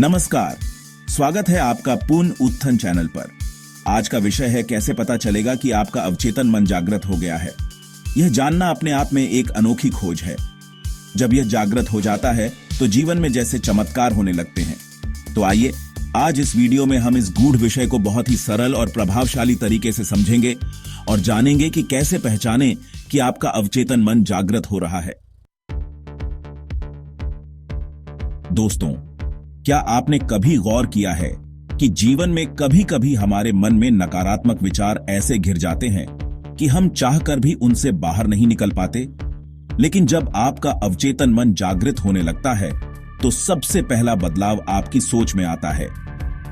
नमस्कार, स्वागत है आपका पूर्ण उत्थान चैनल पर। आज का विषय है कैसे पता चलेगा कि आपका अवचेतन मन जागृत हो गया है। यह जानना अपने आप में एक अनोखी खोज है। जब यह जागृत हो जाता है तो जीवन में जैसे चमत्कार होने लगते हैं। तो आइए आज इस वीडियो में हम इस गूढ़ विषय को बहुत ही सरल और प्रभावशाली तरीके से समझेंगे और जानेंगे कि कैसे पहचानें कि आपका अवचेतन मन जागृत हो रहा है। दोस्तों, क्या आपने कभी गौर किया है कि जीवन में कभी-कभी हमारे मन में नकारात्मक विचार ऐसे घिर जाते हैं कि हम चाहकर भी उनसे बाहर नहीं निकल पाते? लेकिन जब आपका अवचेतन मन जागृत होने लगता है तो सबसे पहला बदलाव आपकी सोच में आता है।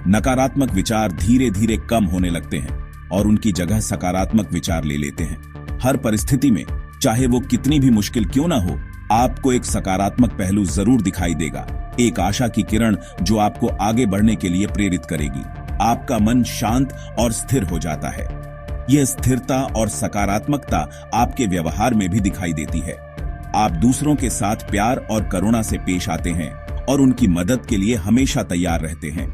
नकारात्मक विचार धीरे धीरे कम होने लगते हैं और उनकी जगह सकारात्मक विचार ले लेते हैं। हर परिस्थिति में, चाहे वो कितनी भी मुश्किल क्यों ना हो, आपको एक सकारात्मक पहलू जरूर दिखाई देगा, एक आशा की किरण जो आपको आगे बढ़ने के लिए प्रेरित करेगी। आपका मन शांत और स्थिर हो जाता है। यह स्थिरता और सकारात्मकता आपके व्यवहार में भी दिखाई देती है। आप दूसरों के साथ प्यार और करुणा से पेश आते हैं और उनकी मदद के लिए हमेशा तैयार रहते हैं।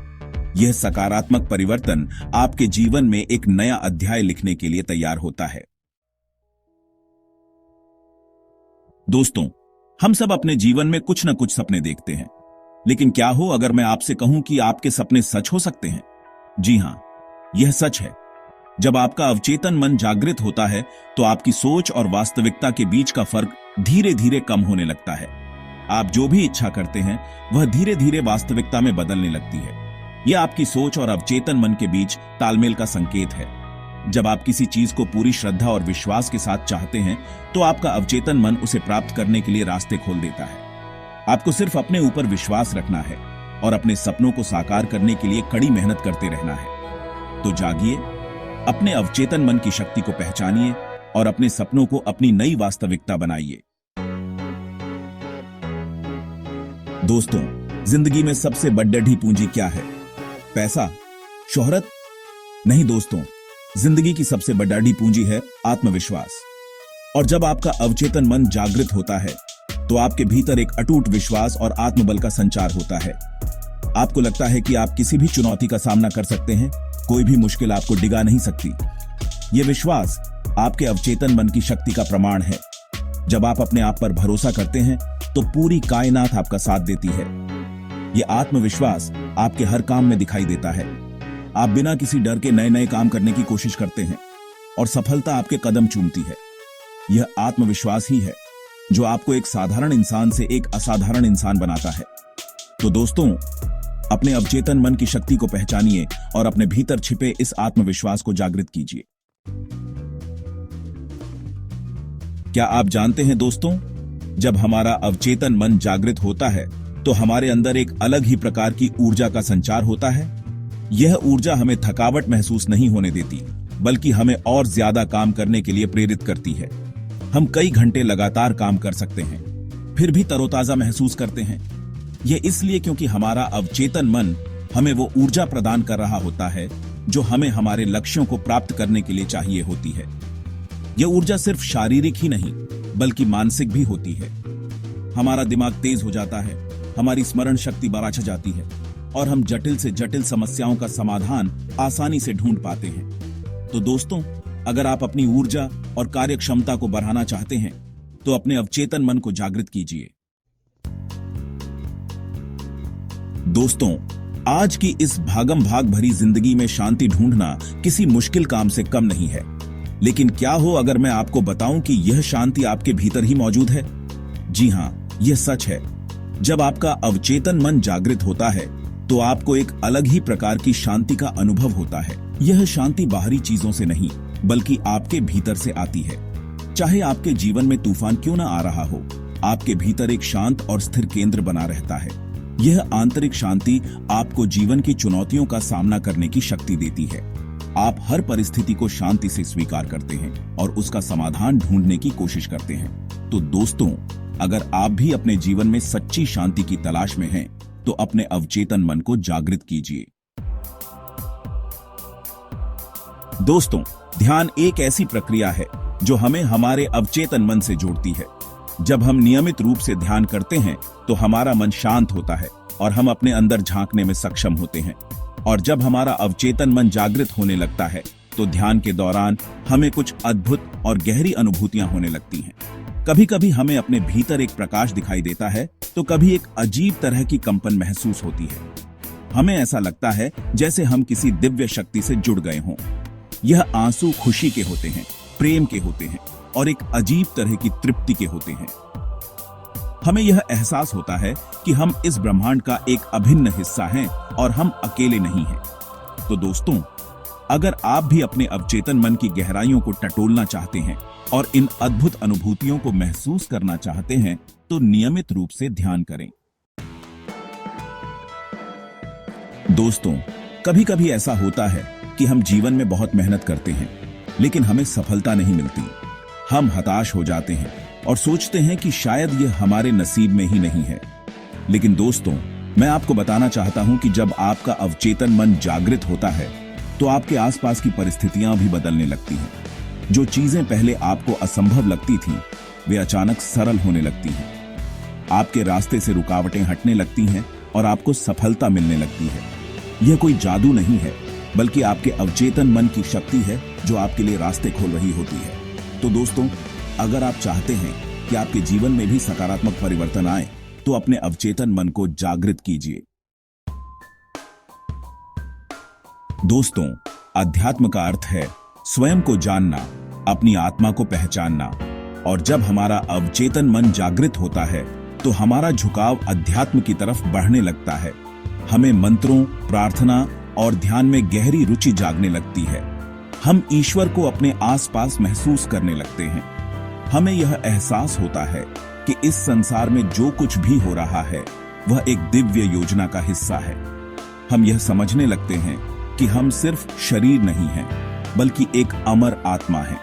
यह सकारात्मक परिवर्तन आपके जीवन में एक नया अध्याय लिखने के लिए तैयार होता है। दोस्तों, हम सब अपने जीवन में कुछ न कुछ सपने देखते हैं, लेकिन क्या हो अगर मैं आपसे कहूं कि आपके सपने सच हो सकते हैं? जी हां, यह सच है। जब आपका अवचेतन मन जागृत होता है तो आपकी सोच और वास्तविकता के बीच का फर्क धीरे धीरे कम होने लगता है। आप जो भी इच्छा करते हैं वह धीरे धीरे वास्तविकता में बदलने लगती है। यह आपकी सोच और अवचेतन मन के बीच तालमेल का संकेत है। जब आप किसी चीज को पूरी श्रद्धा और विश्वास के साथ चाहते हैं तो आपका अवचेतन मन उसे प्राप्त करने के लिए रास्ते खोल देता है। आपको सिर्फ अपने ऊपर विश्वास रखना है और अपने सपनों को साकार करने के लिए कड़ी मेहनत करते रहना है। तो जागिए, अपने अवचेतन मन की शक्ति को पहचानिए और अपने सपनों को अपनी नई वास्तविकता बनाइए। दोस्तों, जिंदगी में सबसे बड़ी पूंजी क्या है? पैसा? शोहरत? नहीं दोस्तों, जिंदगी की सबसे बड़ी पूंजी है आत्मविश्वास। और जब आपका अवचेतन मन जागृत होता है तो आपके भीतर एक अटूट विश्वास और आत्मबल का संचार होता है। आपको लगता है कि आप किसी भी चुनौती का सामना कर सकते हैं, कोई भी मुश्किल आपको डिगा नहीं सकती। यह विश्वास आपके अवचेतन मन की शक्ति का प्रमाण है। जब आप अपने आप पर भरोसा करते हैं तो पूरी कायनात आपका साथ देती है। यह आत्मविश्वास आपके हर काम में दिखाई देता है। आप बिना किसी डर के नए नए काम करने की कोशिश करते हैं और सफलता आपके कदम चूमती है। यह आत्मविश्वास ही है जो आपको एक साधारण इंसान से एक असाधारण इंसान बनाता है। तो दोस्तों, अपने अवचेतन मन की शक्ति को पहचानिए और अपने भीतर छिपे इस आत्मविश्वास को जागृत कीजिए। क्या आप जानते हैं दोस्तों, जब हमारा अवचेतन मन जागृत होता है तो हमारे अंदर एक अलग ही प्रकार की ऊर्जा का संचार होता है। यह ऊर्जा हमें थकावट महसूस नहीं होने देती, बल्कि हमें और ज्यादा काम करने के लिए प्रेरित करती है। हम कई घंटे लगातार काम कर सकते हैं, फिर भी तरोताजा महसूस करते हैं। यह इसलिए क्योंकि हमारा अवचेतन मन हमें वो ऊर्जा प्रदान कर रहा होता है जो हमें हमारे लक्ष्यों को प्राप्त करने के लिए चाहिए होती है। यह ऊर्जा सिर्फ शारीरिक ही नहीं बल्कि मानसिक भी होती है। हमारा दिमाग तेज हो जाता है, हमारी स्मरण शक्ति बढ़ जाती है और हम जटिल से जटिल समस्याओं का समाधान आसानी से ढूंढ पाते हैं। तो दोस्तों, अगर आप अपनी ऊर्जा और कार्य क्षमता को बढ़ाना चाहते हैं तो अपने अवचेतन मन को जागृत कीजिए। दोस्तों, आज की इस भागम भाग भरी जिंदगी में शांति ढूंढना किसी मुश्किल काम से कम नहीं है। लेकिन क्या हो अगर मैं आपको बताऊं कि यह शांति आपके भीतर ही मौजूद है? जी हां, यह सच है। जब आपका अवचेतन मन जागृत होता है तो आपको एक अलग ही प्रकार की शांति का अनुभव होता है। यह शांति बाहरी चीजों से नहीं बल्कि आपके भीतर से आती है। चाहे आपके जीवन में तूफान क्यों ना आ रहा हो, आपके भीतर एक शांत और स्थिर केंद्र बना रहता है। यह आंतरिक शांति आपको जीवन की चुनौतियों का सामना करने की शक्ति देती है। आप हर परिस्थिति को शांति से स्वीकार करते हैं और उसका समाधान ढूंढने की कोशिश करते हैं। तो दोस्तों, अगर आप भी अपने जीवन में सच्ची शांति की तलाश में हैं, तो अपने अवचेतन मन को जागृत कीजिए। दोस्तों, ध्यान एक ऐसी प्रक्रिया है जो हमें हमारे अवचेतन मन से जोड़ती है। जब हम नियमित रूप से ध्यान करते हैं तो हमारा मन शांत होता है और हम अपने अंदर झांकने में सक्षम होते हैं। और जब हमारा अवचेतन मन जागृत होने लगता है तो ध्यान के दौरान हमें कुछ अद्भुत और गहरी अनुभूतियां होने लगती हैं। कभी कभी हमें अपने भीतर एक प्रकाश दिखाई देता है तो कभी एक अजीब तरह की कंपन महसूस होती है। हमें ऐसा लगता है जैसे हम किसी दिव्य शक्ति से जुड़ गए हों। यह आंसू खुशी के होते हैं, प्रेम के होते हैं और एक अजीब तरह की तृप्ति के होते हैं। हमें यह एहसास होता है कि हम इस ब्रह्मांड का एक अभिन्न हिस्सा हैं और हम अकेले नहीं हैं। तो दोस्तों, अगर आप भी अपने अवचेतन मन की गहराइयों को टटोलना चाहते हैं और इन अद्भुत अनुभूतियों को महसूस करना चाहते हैं तो नियमित रूप से ध्यान करें। दोस्तों, कभी कभी ऐसा होता है कि हम जीवन में बहुत मेहनत करते हैं लेकिन हमें सफलता नहीं मिलती। हम हताश हो जाते हैं और सोचते हैं कि शायद यह हमारे नसीब में ही नहीं है। लेकिन दोस्तों, मैं आपको बताना चाहता हूं कि जब आपका अवचेतन मन जागृत होता है तो आपके आसपास की परिस्थितियां भी बदलने लगती हैं। जो चीजें पहले आपको असंभव लगती थीं, वे अचानक सरल होने लगती हैं। आपके रास्ते से रुकावटें हटने लगती हैं और आपको सफलता मिलने लगती है। यह कोई जादू नहीं है, बल्कि आपके अवचेतन मन की शक्ति है जो आपके लिए रास्ते खोल रही होती है। तो दोस्तों, अगर आप चाहते हैं कि आपके जीवन में भी सकारात्मक परिवर्तन आए तो अपने अवचेतन मन को जागृत कीजिए। दोस्तों, अध्यात्म का अर्थ है स्वयं को जानना, अपनी आत्मा को पहचानना। और जब हमारा अवचेतन मन जागृत होता है तो हमारा झुकाव अध्यात्म की तरफ बढ़ने लगता है। हमें मंत्रों, प्रार्थना और ध्यान में गहरी रुचि जागने लगती है। हम ईश्वर को अपने आसपास महसूस करने लगते हैं। हमें यह एहसास होता है कि इस संसार में जो कुछ भी हो रहा है वह एक दिव्य योजना का हिस्सा है। हम यह समझने लगते हैं कि हम सिर्फ शरीर नहीं हैं, बल्कि एक अमर आत्मा है।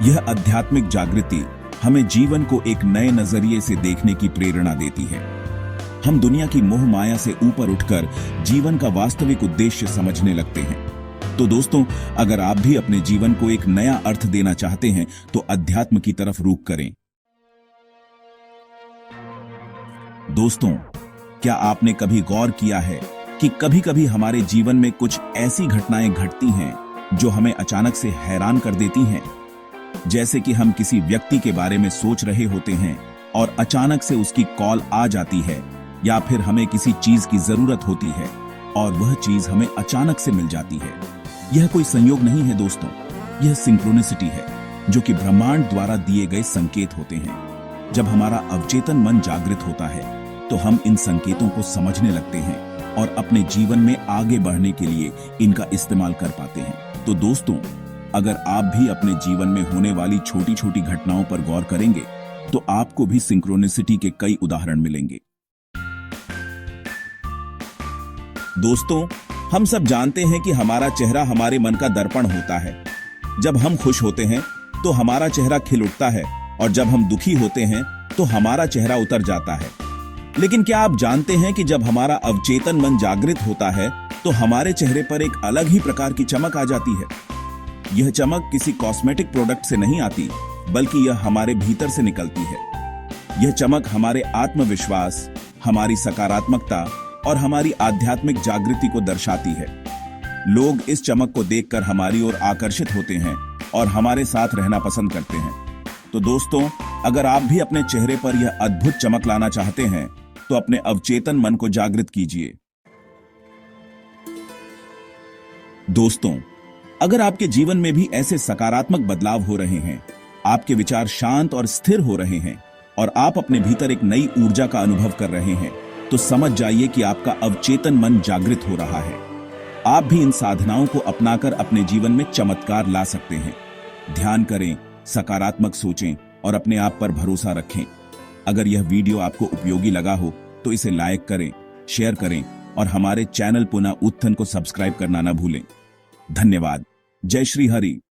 यह आध्यात्मिक जागृति हमें जीवन को एक नए नजरिए से देखने की प्रेरणा देती है। हम दुनिया की मोह माया से ऊपर उठकर जीवन का वास्तविक उद्देश्य समझने लगते हैं। तो दोस्तों, अगर आप भी अपने जीवन को एक नया अर्थ देना चाहते हैं तो अध्यात्म की तरफ रुख करें। दोस्तों, क्या आपने कभी गौर किया है कि कभी कभी हमारे जीवन में कुछ ऐसी घटनाएं घटती हैं जो हमें अचानक से हैरान कर देती हैं? जैसे कि हम किसी व्यक्ति के बारे में सोच रहे होते हैं और अचानक से उसकी कॉल आ जाती है, या फिर हमें किसी चीज की जरूरत होती है और वह चीज हमें अचानक से मिल जाती है। यह कोई संयोग नहीं है दोस्तों, यह सिंक्रोनिसिटी है जो कि ब्रह्मांड द्वारा दिए गए संकेत होते हैं। जब हमारा अवचेतन मन जागृत होता है तो हम इन संकेतों को समझने लगते हैं और अपने जीवन में आगे बढ़ने के लिए इनका इस्तेमाल कर पाते हैं। तो दोस्तों, अगर आप भी अपने जीवन में होने वाली छोटी छोटी घटनाओं पर गौर करेंगे तो आपको भी सिंक्रोनिसिटी के कई उदाहरण मिलेंगे। दोस्तों, हम सब जानते हैं कि हमारा चेहरा हमारे मन का दर्पण होता है। जब हम खुश होते हैं तो हमारा चेहरा खिल उठता है और जब हम दुखी होते हैं तो हमारा चेहरा उतर जाता है। लेकिन क्या आप जानते हैं कि जब हमारा अवचेतन मन जागृत होता है तो हमारे चेहरे पर एक अलग ही प्रकार की चमक आ जाती है। यह चमक किसी कॉस्मेटिक प्रोडक्ट से नहीं आती, बल्कि यह हमारे भीतर से निकलती है। यह चमक हमारे आत्मविश्वास, हमारी सकारात्मकता और हमारी आध्यात्मिक जागृति को दर्शाती है। लोग इस चमक को देखकर हमारी ओर आकर्षित होते हैं और हमारे साथ रहना पसंद करते हैं। तो दोस्तों, अगर आप भी अपने चेहरे पर यह अद्भुत चमक लाना चाहते हैं तो अपने अवचेतन मन को जागृत कीजिए। दोस्तों, अगर आपके जीवन में भी ऐसे सकारात्मक बदलाव हो रहे हैं, आपके विचार शांत और स्थिर हो रहे हैं और आप अपने भीतर एक नई ऊर्जा का अनुभव कर रहे हैं, तो समझ जाइए कि आपका अवचेतन मन जागृत हो रहा है। आप भी इन साधनाओं को अपनाकर अपने जीवन में चमत्कार ला सकते हैं। ध्यान करें, सकारात्मक सोचें और अपने आप पर भरोसा रखें। अगर यह वीडियो आपको उपयोगी लगा हो तो इसे लाइक करें, शेयर करें और हमारे चैनल पुनः उत्थान को सब्सक्राइब करना न भूलें। धन्यवाद। जय श्री हरि।